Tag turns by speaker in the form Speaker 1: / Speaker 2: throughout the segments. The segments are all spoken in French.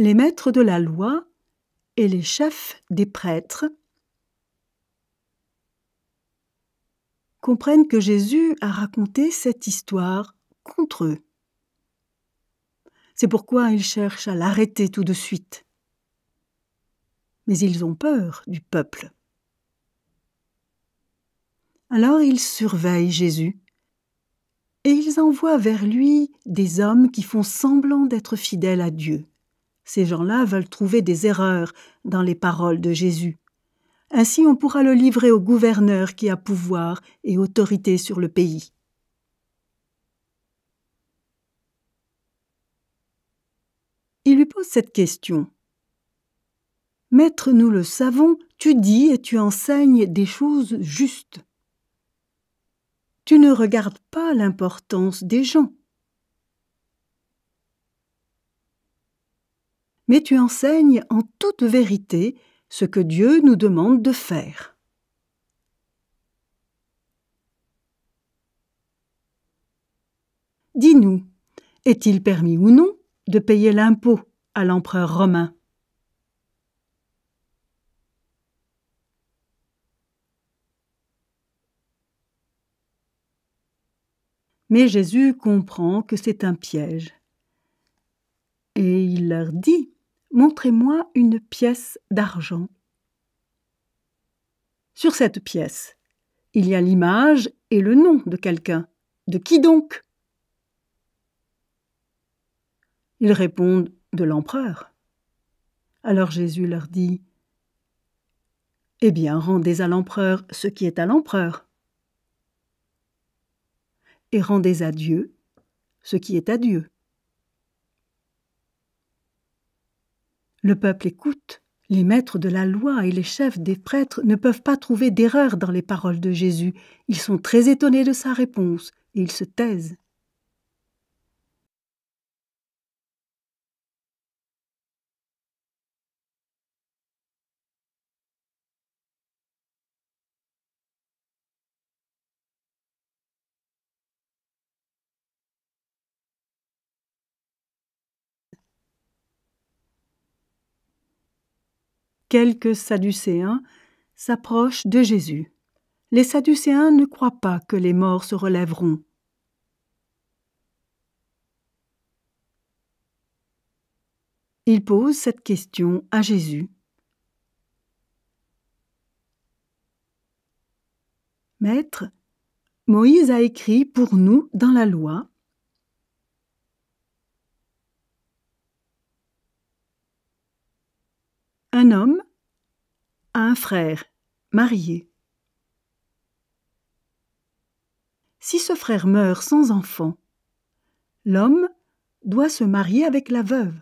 Speaker 1: Les maîtres de la loi et les chefs des prêtres comprennent que Jésus a raconté cette histoire contre eux. C'est pourquoi ils cherchent à l'arrêter tout de suite. Mais ils ont peur du peuple. Alors ils surveillent Jésus et ils envoient vers lui des hommes qui font semblant d'être fidèles à Dieu. Ces gens-là veulent trouver des erreurs dans les paroles de Jésus. Ainsi, on pourra le livrer au gouverneur qui a pouvoir et autorité sur le pays. Il lui pose cette question. « Maître, nous le savons, tu dis et tu enseignes des choses justes. Tu ne regardes pas l'importance des gens. Mais tu enseignes en toute vérité ce que Dieu nous demande de faire. Dis-nous, est-il permis ou non de payer l'impôt à l'empereur romain ? » Mais Jésus comprend que c'est un piège. Et il leur dit, « Montrez-moi une pièce d'argent. » Sur cette pièce, il y a l'image et le nom de quelqu'un. De qui donc ? Ils répondent, « De l'empereur. » Alors Jésus leur dit, « Eh bien, rendez à l'empereur ce qui est à l'empereur. Et rendez à Dieu ce qui est à Dieu. » Le peuple écoute. Les maîtres de la loi et les chefs des prêtres ne peuvent pas trouver d'erreur dans les paroles de Jésus. Ils sont très étonnés de sa réponse et ils se taisent. Quelques Sadducéens s'approchent de Jésus. Les Sadducéens ne croient pas que les morts se relèveront. Ils posent cette question à Jésus. « Maître, Moïse a écrit pour nous dans la loi un homme a un frère marié. Si ce frère meurt sans enfant, l'homme doit se marier avec la veuve.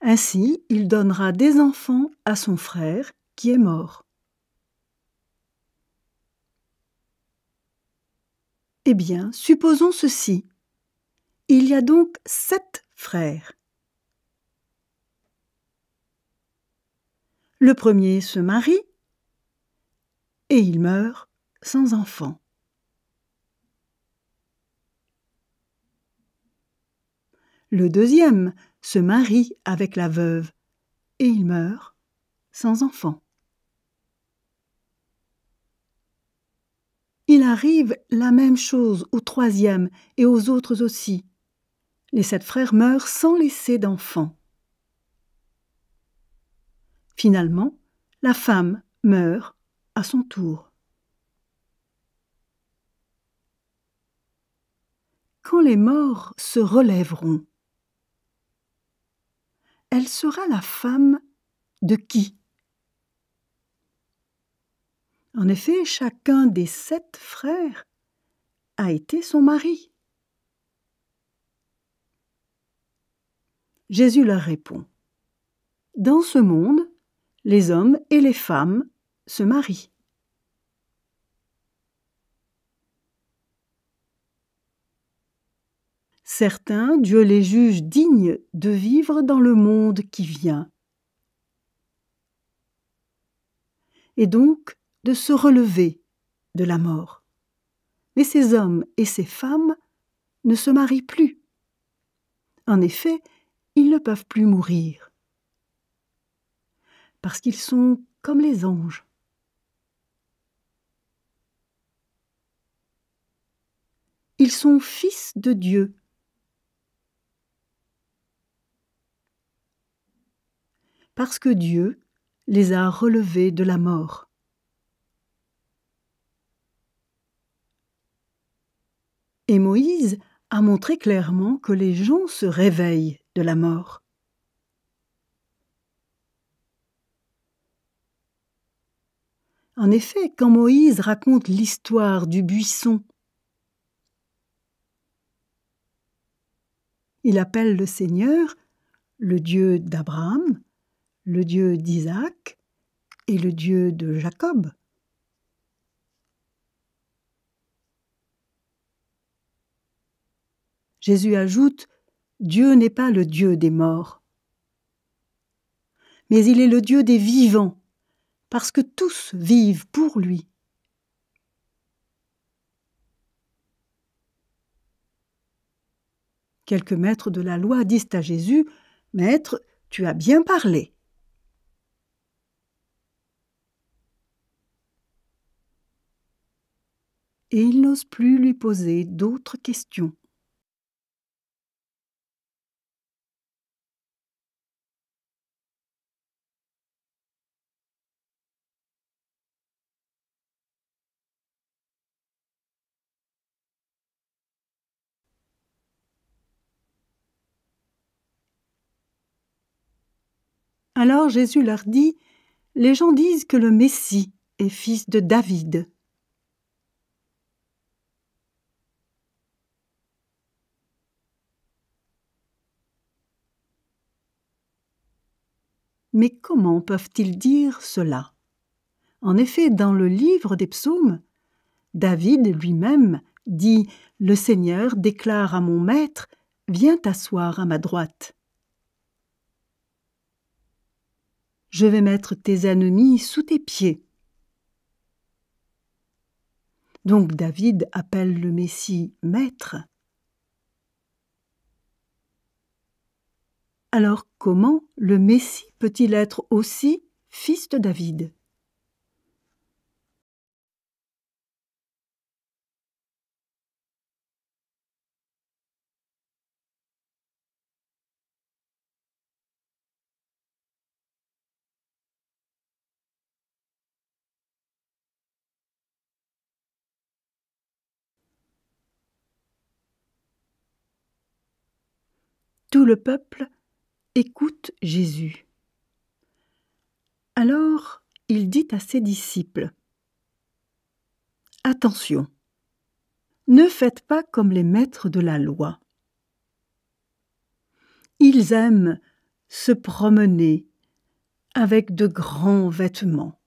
Speaker 1: Ainsi, il donnera des enfants à son frère qui est mort. Eh bien, supposons ceci. Il y a donc 7 frères. Le premier se marie et il meurt sans enfant. Le deuxième se marie avec la veuve et il meurt sans enfant. Il arrive la même chose au troisième et aux autres aussi. Les 7 frères meurent sans laisser d'enfants. Finalement, la femme meurt à son tour. Quand les morts se relèveront, elle sera la femme de qui ? En effet, chacun des 7 frères a été son mari. Jésus leur répond, « Dans ce monde, les hommes et les femmes se marient. Certains, Dieu les juge dignes de vivre dans le monde qui vient, et donc de se relever de la mort. Mais ces hommes et ces femmes ne se marient plus. En effet, ils ne peuvent plus mourir, parce qu'ils sont comme les anges. Ils sont fils de Dieu. Parce que Dieu les a relevés de la mort. Et Moïse a montré clairement que les gens se réveillent de la mort. En effet, quand Moïse raconte l'histoire du buisson, il appelle le Seigneur le Dieu d'Abraham, le Dieu d'Isaac et le Dieu de Jacob. Jésus ajoute « Dieu n'est pas le Dieu des morts, mais il est le Dieu des vivants, parce que tous vivent pour lui. » Quelques maîtres de la loi disent à Jésus « Maître, tu as bien parlé. » Et ils n'osent plus lui poser d'autres questions. Alors Jésus leur dit « Les gens disent que le Messie est fils de David. » Mais comment peuvent-ils dire cela? En effet, dans le livre des psaumes, David lui-même dit « Le Seigneur déclare à mon maître, viens t'asseoir à ma droite. Je vais mettre tes ennemis sous tes pieds. » Donc David appelle le Messie « maître ». Alors comment le Messie peut-il être aussi fils de David? Tout le peuple écoute Jésus. Alors il dit à ses disciples « Attention, ne faites pas comme les maîtres de la loi. Ils aiment se promener avec de grands vêtements.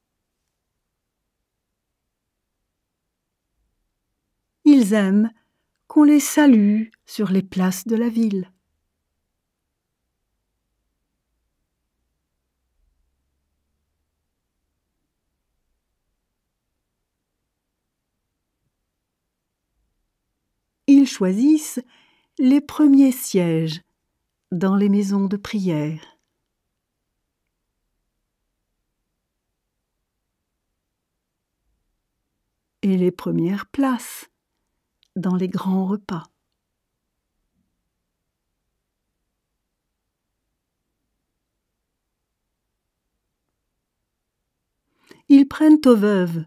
Speaker 1: Ils aiment qu'on les salue sur les places de la ville. Ils choisissent les premiers sièges dans les maisons de prière. Et les premières places dans les grands repas. Ils prennent aux veuves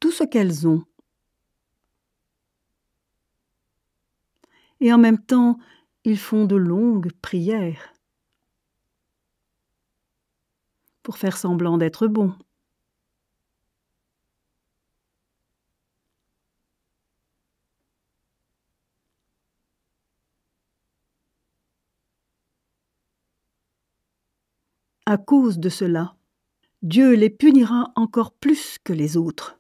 Speaker 1: tout ce qu'elles ont. Et en même temps, ils font de longues prières pour faire semblant d'être bons. À cause de cela, Dieu les punira encore plus que les autres.